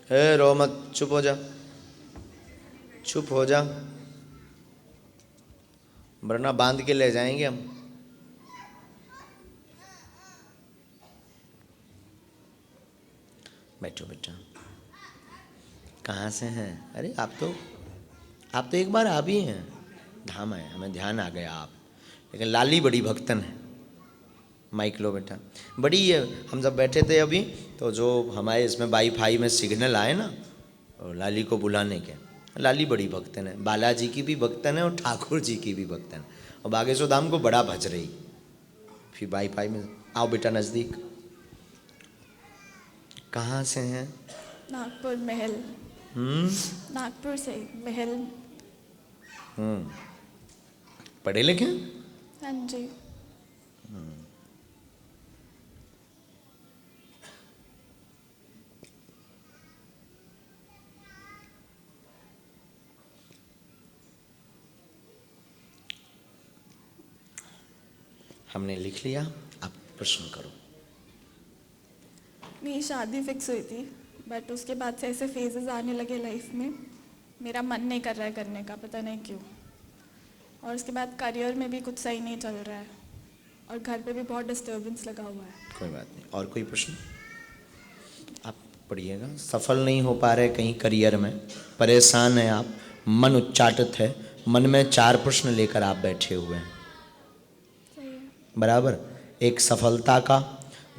हे रो मत, चुप हो जा, चुप हो जा, वरना बांध के ले जाएंगे हम। बैठो बेटा। कहाँ से हैं? अरे आप तो एक बार आ भी हैं। धाम है, हमें ध्यान आ गया आप। लेकिन लाली बड़ी भक्तन है। माइक लो बेटा। बड़ी है। हम जब बैठे थे अभी, तो जो हमारे इसमें वाईफाई में सिग्नल आए ना, और लाली को बुलाने के, लाली बड़ी भक्तन है। बालाजी की भी भक्तन है और ठाकुर जी की भी भक्तन है। और बागेश्वर धाम को बड़ा भज रही। फिर वाईफाई में आओ बेटा नज़दीक। कहाँ से हैं? नागपुर महल। नागपुर से महल। पढ़े लिखे? हाँ जी। हमने लिख लिया, आप प्रश्न करो। मेरी शादी फिक्स हुई थी, बट उसके बाद से ऐसे फेजेस आने लगे लाइफ में, मेरा मन नहीं कर रहा है करने का, पता नहीं क्यों। और उसके बाद करियर में भी कुछ सही नहीं चल रहा है, और घर पे भी बहुत डिस्टर्बेंस लगा हुआ है। कोई बात नहीं, और कोई प्रश्न? आप पढ़िएगा। सफल नहीं हो पा रहे कहीं करियर में, परेशान हैं आप, मन उच्चाटित है, मन में 4 प्रश्न लेकर आप बैठे हुए हैं। सही है। बराबर। एक सफलता का,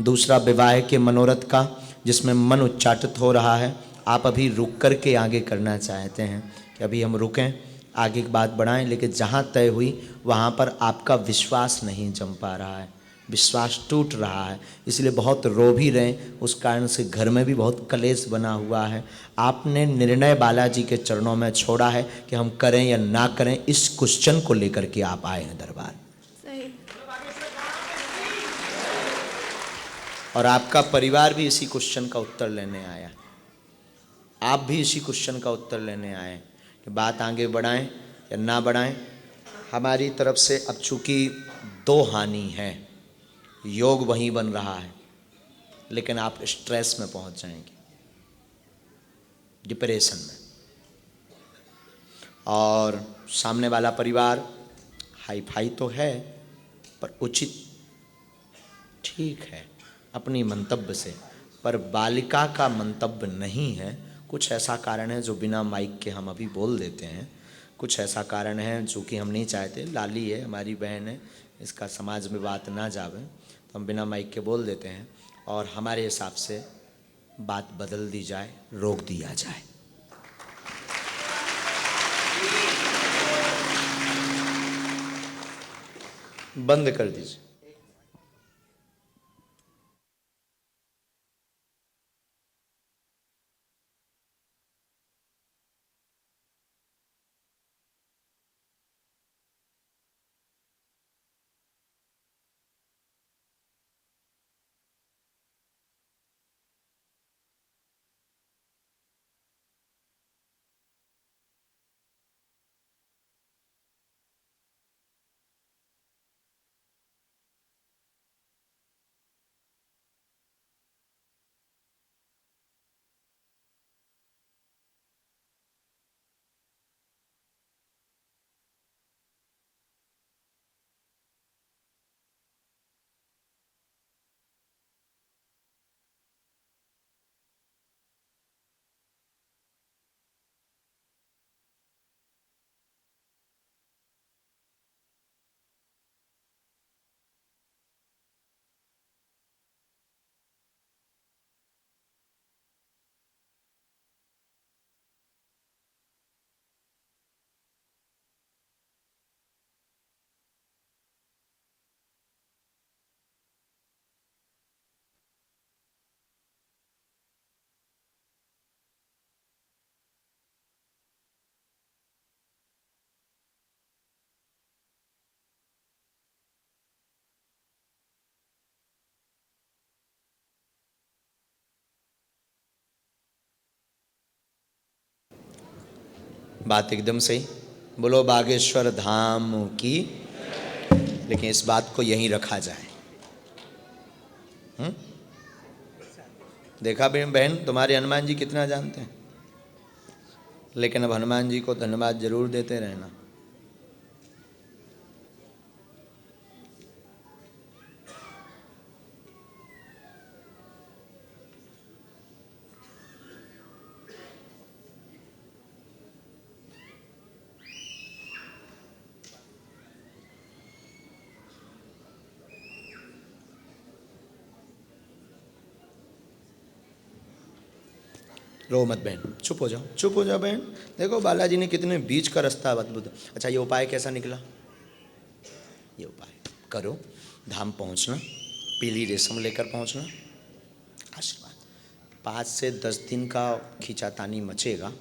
दूसरा विवाह के मनोरथ का, जिसमें मन उच्चाटित हो रहा है। आप अभी रुक कर के आगे करना चाहते हैं कि अभी हम रुकें, आगे की बात बढ़ाएं, लेकिन जहाँ तय हुई वहाँ पर आपका विश्वास नहीं जम पा रहा है, विश्वास टूट रहा है, इसलिए बहुत रो भी रहे। उस कारण से घर में भी बहुत कलेश बना हुआ है। आपने निर्णय बालाजी के चरणों में छोड़ा है कि हम करें या ना करें, इस क्वेश्चन को लेकर के आप आए हैं दरबार। सही। और आपका परिवार भी इसी क्वेश्चन का उत्तर लेने आया, आप भी इसी क्वेश्चन का उत्तर लेने आए कि बात आगे बढ़ाएं या ना बढ़ाएं। हमारी तरफ से अब चूंकि 2 हानि है, योग वहीं बन रहा है, लेकिन आप स्ट्रेस में पहुंच जाएंगे, डिप्रेशन में। और सामने वाला परिवार हाई फाई तो है, पर उचित ठीक है अपनी मंतव्य से, पर बालिका का मंतव्य नहीं है। कुछ ऐसा कारण है जो बिना माइक के हम अभी बोल देते हैं, कुछ ऐसा कारण है जो कि हम नहीं चाहते। लाली है, हमारी बहन है, इसका समाज में बात ना जावे, तो हम बिना माइक के बोल देते हैं, और हमारे हिसाब से बात बदल दी जाए, रोक दिया जाए। बंद कर दीजिए। बात एकदम सही। बोलो बागेश्वर धाम की। लेकिन इस बात को यहीं रखा जाए। देखा बहन, तुम्हारे हनुमान जी कितना जानते हैं। लेकिन अब हनुमान जी को धन्यवाद जरूर देते रहना। रो मत बहन, चुप हो जाओ, चुप हो जाओ बहन। देखो बालाजी ने कितने बीच का रास्ता अद्भुत। अच्छा, ये उपाय कैसा निकला? ये उपाय करो, धाम पहुंचना, पीली रेशम लेकर पहुंचना, आशीर्वाद। 5 से 10 दिन का खींचातानी मचेगा।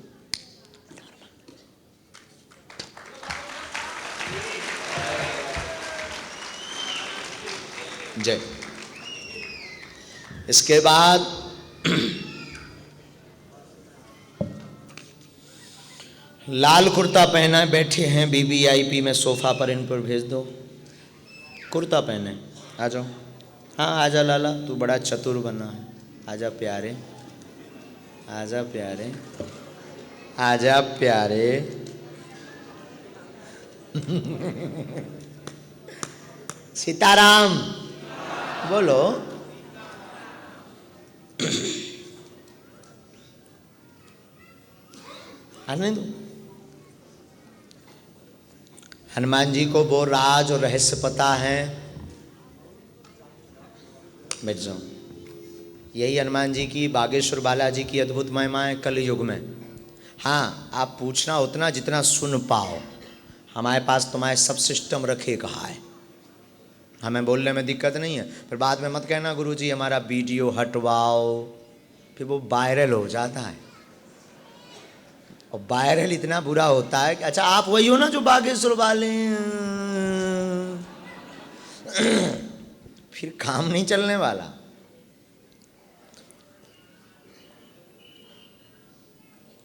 जय। इसके बाद लाल कुर्ता पहना बैठे हैं VVIP में सोफा पर, इन पर भेज दो। कुर्ता पहने आ जाओ। हाँ आजा लाला, तू बड़ा चतुर बना है। आजा प्यारे, आजा प्यारे, आजा प्यारे। सीताराम बोलो। आने दो। हनुमान जी को वो राज और रहस्य पता है। बैठ जाओ। यही हनुमान जी की, बागेश्वर बालाजी की अद्भुत महिमा है कलयुग में। हाँ, आप पूछना उतना जितना सुन पाओ। हमारे पास तुम्हारे सब सिस्टम रखे कहा है, हमें बोलने में दिक्कत नहीं है। फिर बाद में मत कहना गुरुजी हमारा वीडियो हटवाओ, फिर वो वायरल हो जाता है। और वायरल इतना बुरा होता है कि अच्छा आप वही हो ना जो बागेश्वर वाले, फिर काम नहीं चलने वाला।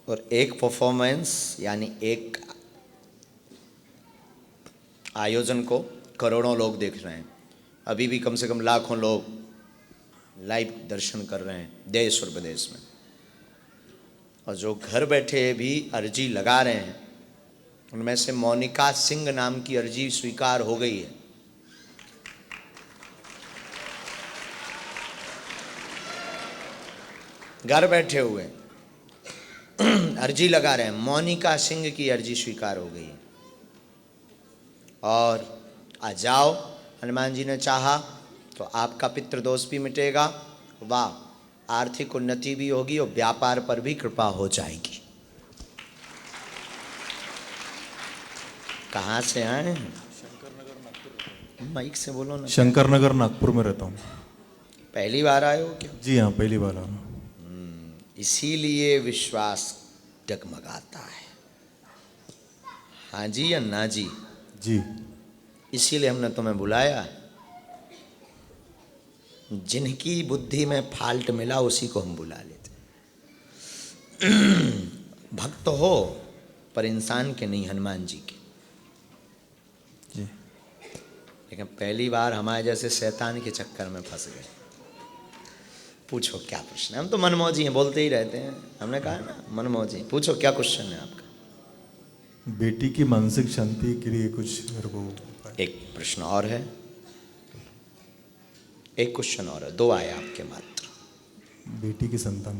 और एक परफॉर्मेंस यानी एक आयोजन को करोड़ों लोग देख रहे हैं। अभी भी कम से कम लाखों लोग लाइव दर्शन कर रहे हैं देश और विदेश में। और जो घर बैठे भी अर्जी लगा रहे हैं, उनमें से मोनिका सिंह नाम की अर्जी स्वीकार हो गई है। घर बैठे हुए अर्जी लगा रहे हैं, मोनिका सिंह की अर्जी स्वीकार हो गई है। और आ जाओ, हनुमान जी ने चाहा तो आपका पितृदोष भी मिटेगा, वाह, आर्थिक उन्नति भी होगी और व्यापार पर भी कृपा हो जाएगी। कहाँ से आए हैं? माइक से बोलो ना। शंकर नगर नागपुर में रहता हूँ। पहली बार आए हो क्या? जी हाँ, पहली बार आया हूँ। इसीलिए विश्वास डगमगाता है। हाँ जी या ना जी? जी। इसीलिए हमने तुम्हें बुलाया है। जिनकी बुद्धि में फाल्ट मिला उसी को हम बुला लेते। भक्त हो पर इंसान के नहीं, हनुमान जी के। जी। लेकिन पहली बार हमारे जैसे शैतान के चक्कर में फंस गए। पूछो क्या प्रश्न है? हम तो मनमौजी हैं, बोलते ही रहते हैं। हमने कहा ना मनमौजी। पूछो क्या क्वेश्चन है आपका? बेटी की मानसिक शांति के लिए कुछ मेरे को। एक प्रश्न और है, एक क्वेश्चन और है, 2 आए आपके मात्र। बेटी की संतान,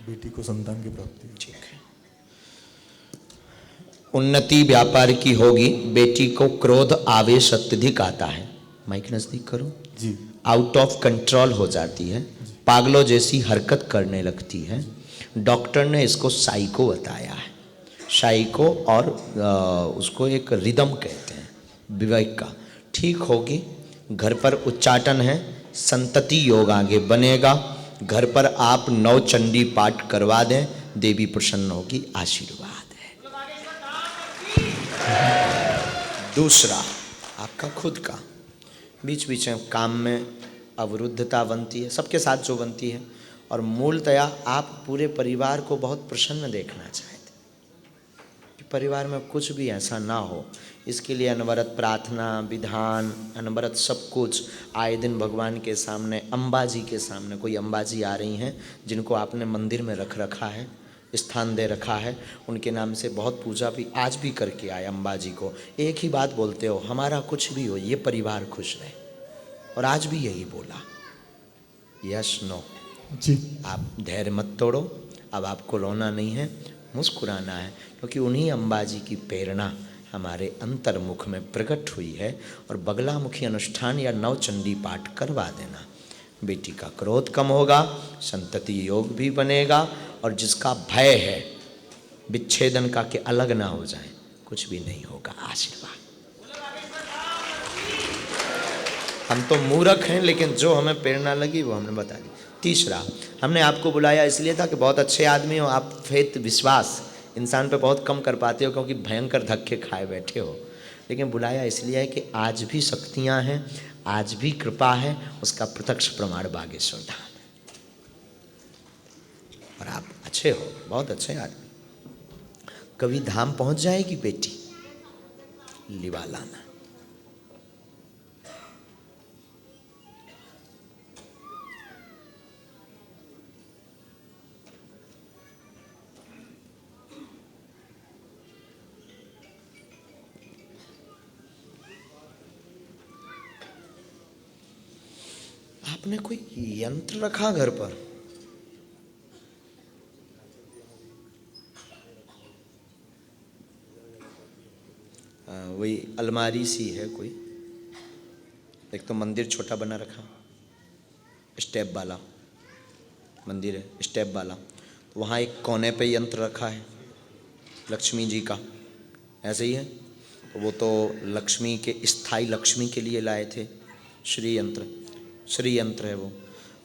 बेटी को संतान की प्राप्ति। ठीक है। उन्नति व्यापार की होगी। बेटी को क्रोध आवेश अत्यधिक आता है। माइक नजदीक करो। जी। आउट ऑफ कंट्रोल हो जाती है, पागलों जैसी हरकत करने लगती है। डॉक्टर ने इसको साइको बताया है। साइको और उसको एक रिदम कहते हैं, विवेक का। ठीक होगी। घर पर उच्चाटन है, संतति योग आगे बनेगा। घर पर आप 9 चंडी पाठ करवा दें, देवी प्रसन्न होगी, आशीर्वाद है। दूसरा आपका खुद का, बीच बीच में काम में अवरुद्धता बनती है, सबके साथ जो बनती है। और मूलतया आप पूरे परिवार को बहुत प्रसन्न देखना चाहते, परिवार में कुछ भी ऐसा ना हो, इसके लिए अनवरत प्रार्थना, विधान, अनवरत सब कुछ आए दिन भगवान के सामने, अम्बा जी के सामने। कोई अम्बा जी आ रही हैं जिनको आपने मंदिर में रख रखा है, स्थान दे रखा है, उनके नाम से बहुत पूजा भी आज भी करके आए अम्बा जी को। एक ही बात बोलते हो, हमारा कुछ भी हो ये परिवार खुश रहे, और आज भी यही बोला। यस नो जी। आप धैर्य मत तोड़ो, अब आपको रोना नहीं है, मुस्कुराना है, क्योंकि उन्हीं अम्बा जी की प्रेरणा हमारे अंतर्मुख में प्रकट हुई है। और बगलामुखी अनुष्ठान या नवचंडी पाठ करवा देना, बेटी का क्रोध कम होगा, संतति योग भी बनेगा, और जिसका भय है विच्छेदन का कि अलग ना हो जाए, कुछ भी नहीं होगा। आशीर्वाद। हम तो मूर्ख हैं, लेकिन जो हमें प्रेरणा लगी वो हमने बता दी। तीसरा, हमने आपको बुलाया इसलिए था कि बहुत अच्छे आदमी हो आप, फेथ विश्वास इंसान पे बहुत कम कर पाते हो क्योंकि भयंकर धक्के खाए बैठे हो, लेकिन बुलाया इसलिए है कि आज भी शक्तियां हैं, आज भी कृपा है, उसका प्रत्यक्ष प्रमाण बागेश्वर धाम है। और आप अच्छे हो, बहुत अच्छे आदमी। कभी धाम पहुंच जाएगी बेटी, लिवा लाना। आपने कोई यंत्र रखा घर पर? वही अलमारी सी है कोई, एक तो मंदिर छोटा बना रखा, स्टेप वाला मंदिर है, स्टेप वाला, तो वहाँ एक कोने पे यंत्र रखा है लक्ष्मी जी का, ऐसे ही है। तो वो तो लक्ष्मी के, स्थाई लक्ष्मी के लिए लाए थे, श्री यंत्र, श्री यंत्र है वो।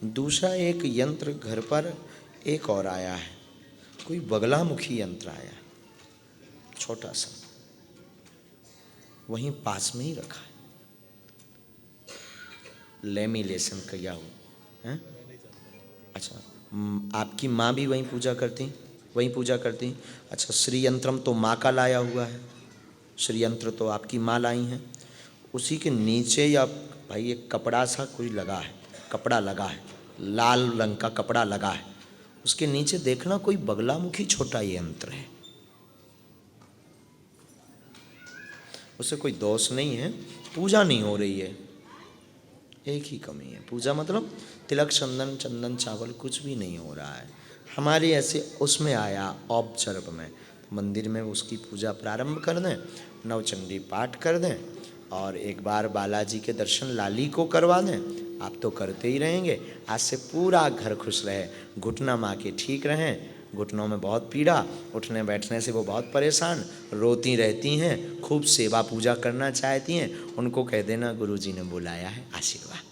दूसरा एक यंत्र घर पर एक और आया है, कोई बगलामुखी यंत्र आया है, छोटा सा, वहीं पास में ही रखा है, लेमिलेशन किया हुआ है। अच्छा, आपकी माँ भी वहीं पूजा करती, वहीं पूजा करती? अच्छा, श्री यंत्रम तो माँ का लाया हुआ है, श्री यंत्र तो आपकी माँ लाई हैं। उसी के नीचे या भाई एक कपड़ा सा कुछ लगा है, कपड़ा लगा है, लाल रंग का कपड़ा लगा है, उसके नीचे देखना कोई बगलामुखी छोटा यंत्र है। उससे कोई दोष नहीं है, पूजा नहीं हो रही है, एक ही कमी है, पूजा मतलब तिलक चंदन, चंदन चावल कुछ भी नहीं हो रहा है। हमारे ऐसे उसमें आया ऑब्जर्व में, मंदिर में उसकी पूजा प्रारंभ कर दें, नवचंडी पाठ कर दें, और एक बार बालाजी के दर्शन लाली को करवा दें। आप तो करते ही रहेंगे, आज से पूरा घर खुश रहे। घुटना माँ के ठीक रहें, घुटनों में बहुत पीड़ा, उठने बैठने से वो बहुत परेशान, रोती रहती हैं, खूब सेवा पूजा करना चाहती हैं, उनको कह देना गुरुजी ने बुलाया है, आशीर्वाद।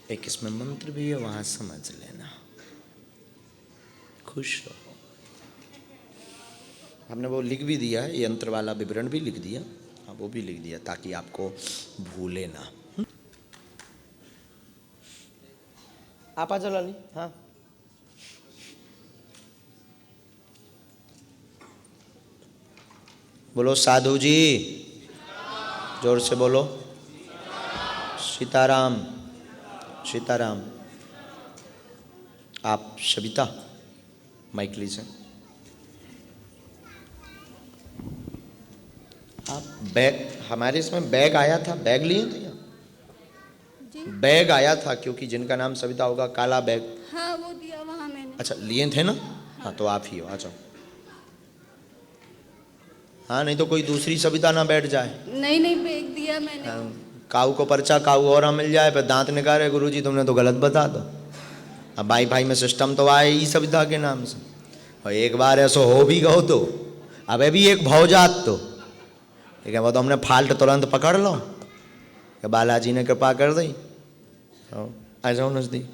एक इसमें मंत्र भी है, वहां समझ लेना, खुश रहो। हमने वो लिख भी दिया है, यंत्र वाला विवरण भी लिख दिया, हाँ वो भी लिख दिया ताकि आपको भूले ना। आप आ जाओ लाली। हाँ, बोलो साधु जी, जोर से बोलो, सीताराम, सीताराम। आप सविता, माइक लीजिए। आप बैग, हमारे इसमें बैग आया था, बैग लिए थे क्या? बैग आया था, क्योंकि जिनका नाम सविता होगा, काला बैग। हाँ वो दिया वहाँ मैंने। अच्छा, लिए थे ना? हाँ तो आप ही हो, आ जाओ। हाँ, नहीं तो कोई दूसरी सविता ना बैठ जाए। नहीं नहीं, बैग दिया मैंने। काऊ को पर्चा काऊ और मिल जाए, फिर दांत निकाले, गुरुजी तुमने तो गलत बता दो। अब भाई भाई में सिस्टम तो आए ही सविता के नाम से, और एक बार ऐसा हो भी गो तो अब भी एक भौजात तो, ठीक है, वो तो हमने फाल्ट तुरंत पकड़ लो कि बालाजी ने कृपा कर दी। आ जाओ नजदीक।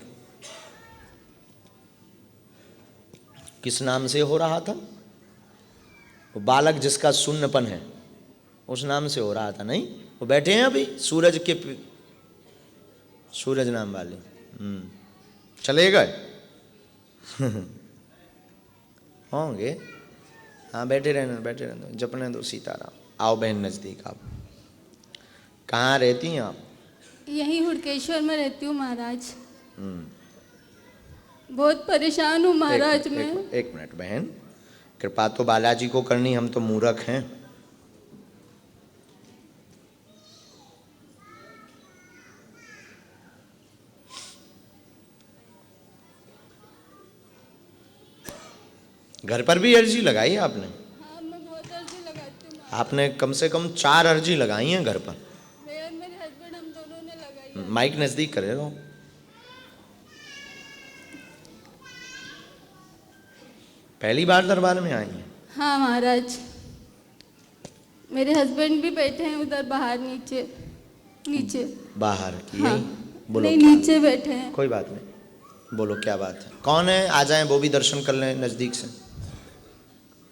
किस नाम से हो रहा था? वो बालक जिसका शून्यपन है, उस नाम से हो रहा था नहीं, वो बैठे हैं अभी सूरज के सूरज नाम वाले। चले गए होंगे। हाँ बैठे रहने दो, जपने दो सीताराम। आओ बहन नज़दीक। आप कहाँ रहती हैं आप? यहीं हुड़केश्वर में रहती हूँ महाराज। बहुत परेशान हूँ महाराज मैं। एक मिनट बहन, कृपा तो बालाजी को करनी, हम तो मूर्ख हैं। घर पर भी अर्जी लगाई आपने? हाँ मैं बहुत अर्जी लगाती हूँ। आपने कम से कम 4 अर्जी लगाई हैं घर पर। मैं और मेरे हस्बैंड हम दोनों ने लगाई है। माइक नजदीक करे रहो। पहली बार दरबार में आई हैं? हाँ महाराज, मेरे हस्बैंड भी बैठे हैं उधर बाहर नीचे नीचे। बाहर हाँ यही बोलो। नहीं नीचे बैठे हैं। कोई बात नहीं, बोलो क्या बात है। कौन है? आ जाएं, वो भी दर्शन कर लें नजदीक से।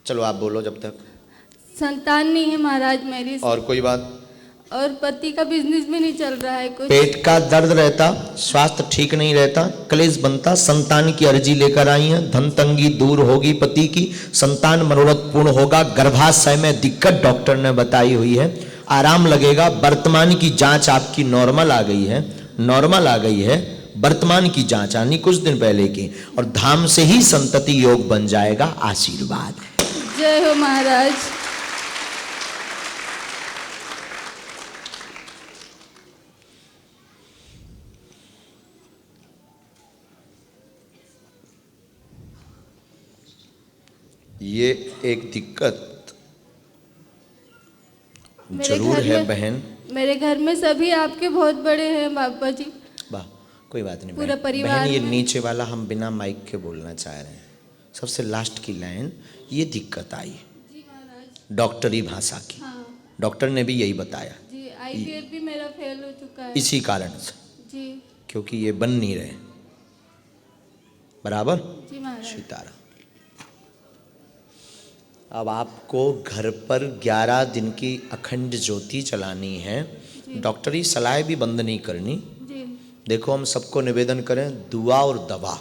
चलो आप बोलो जब तक। संतान नहीं है महाराज मेरी। और कोई बात? और पति का बिजनेस भी नहीं चल रहा है कुछ। पेट का दर्द रहता, स्वास्थ्य ठीक नहीं रहता, क्लेश बनता, संतान की अर्जी लेकर आई हैं। धन तंगी दूर होगी पति की, संतान मनोरथ पूर्ण होगा। गर्भाशय में दिक्कत डॉक्टर ने बताई हुई है, आराम लगेगा। वर्तमान की जांच आपकी नॉर्मल आ गई है, नॉर्मल आ गई है। वर्तमान की जांच आनी कुछ दिन पहले की, और धाम से ही संतति योग बन जाएगा। आशीर्वाद। जय हो महाराज। ये एक दिक्कत मेरे जरूर घर है में- बहन। मेरे घर में सभी आपके बहुत बड़े हैं बाबा जी। वाह, कोई बात नहीं पूरा बहन। परिवार बहन ये में- नीचे वाला हम बिना माइक के बोलना चाह रहे हैं। सबसे लास्ट की लाइन, ये दिक्कत आई जी महाराज। डॉक्टरी भाषा की। हाँ डॉक्टर ने भी यही बताया, जी, IVF भी मेरा फेल हो चुका है। इसी कारण से, जी क्योंकि ये बन नहीं रहे। बराबर? जी महाराज। सीताराम। अब आपको घर पर 11 दिन की अखंड ज्योति चलानी है। डॉक्टरी सलाह भी बंद नहीं करनी। जी देखो हम सबको निवेदन करें, दुआ और दवा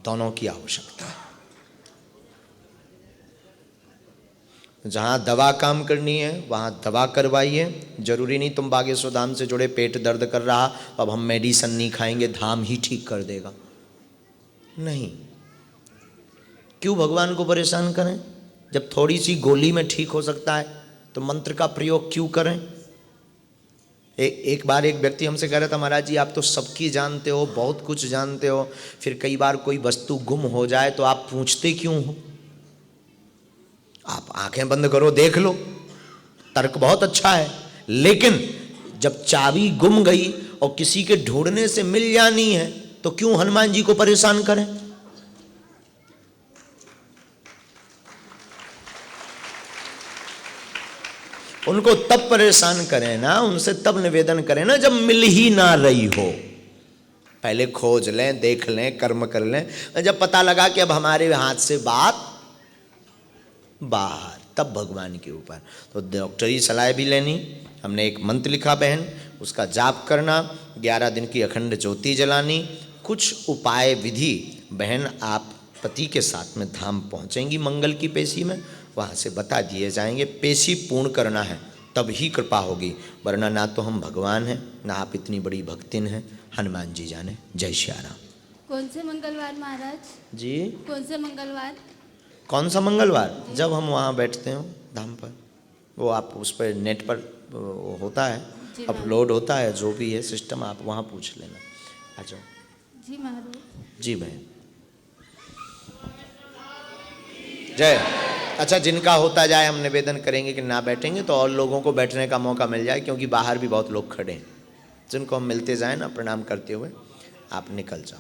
दोनों की आवश्यकता है। जहाँ दवा काम करनी है वहाँ दवा करवाइए। जरूरी नहीं तुम बागेश्वर धाम से जुड़े, पेट दर्द कर रहा अब हम मेडिसिन नहीं खाएंगे धाम ही ठीक कर देगा, नहीं। क्यों भगवान को परेशान करें? जब थोड़ी सी गोली में ठीक हो सकता है तो मंत्र का प्रयोग क्यों करें? एक बार एक व्यक्ति हमसे कह रहा था, महाराज जी आप तो सबकी जानते हो, बहुत कुछ जानते हो, फिर कई बार कोई वस्तु गुम हो जाए तो आप पूछते क्यों हो? आप आंखें बंद करो, देख लो, तर्क बहुत अच्छा है। लेकिन जब चाबी गुम गई और किसी के ढूंढने से मिल जानी है तो क्यों हनुमान जी को परेशान करें? उनको तब परेशान करें ना, उनसे तब निवेदन करें ना जब मिल ही ना रही हो। पहले खोज लें, देख लें, कर्म कर लें, जब पता लगा कि अब हमारे हाथ से बात बाहर, तब भगवान के ऊपर। तो डॉक्टरी सलाह भी लेनी। हमने एक मंत्र लिखा बहन, उसका जाप करना, 11 दिन की अखंड ज्योति जलानी। कुछ उपाय विधि बहन आप पति के साथ में धाम पहुँचेंगी मंगल की पेशी में, वहाँ से बता दिए जाएंगे। पेशी पूर्ण करना है तब ही कृपा होगी, वरना ना तो हम भगवान हैं ना आप इतनी बड़ी भक्तिन हैं। हनुमान जी जाने। जय श्री राम। कौन से मंगलवार महाराज? जी कौन से मंगलवार? कौन सा मंगलवार? जब हम वहाँ बैठते हो धाम पर, वो आप उस पर नेट पर वो होता है, जी अपलोड होता है, जो भी है सिस्टम आप वहाँ पूछ लेना। आ जाओ। जी महाराज। जी बहन। जय। अच्छा जिनका होता जाए हम निवेदन करेंगे कि ना बैठेंगे तो और लोगों को बैठने का मौका मिल जाए, क्योंकि बाहर भी बहुत लोग खड़े हैं। जिनको हम मिलते जाएं ना प्रणाम करते हुए, आप निकल जाओ।